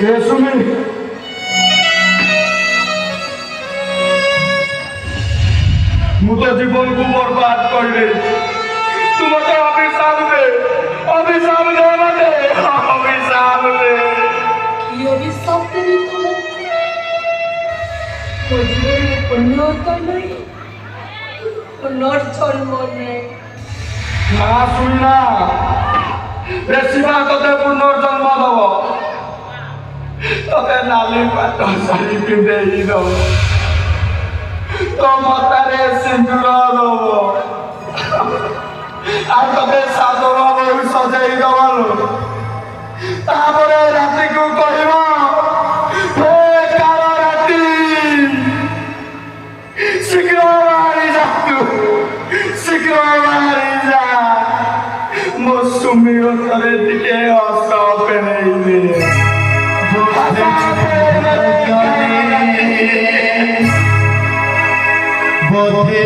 ए सुमी मु तो जीवन को बर्बाद कर दे तू मते अभिशाप दे मते अभिशाप दे की अभिशाप देनी तुम ମୋ ଜୀବନରେ ପୁଣ୍ୟ ତ ନାହିଁ ପୁନର୍ଜନ୍ମ ନାହିଁ ना सुना बेसिबा तोते पुनर्जन्म दब तोते नाली पाट सारी पिंधेई दब तो मतारे सिंदूर दब आ तोते साधु बाबू सजाई दबालो तापरे राति को कहबो हे कालो राति शीघ्र बाहरी जा तू शीघ्र बाहरी जा मो सुमी करे दिखे हस पेनेई बोधे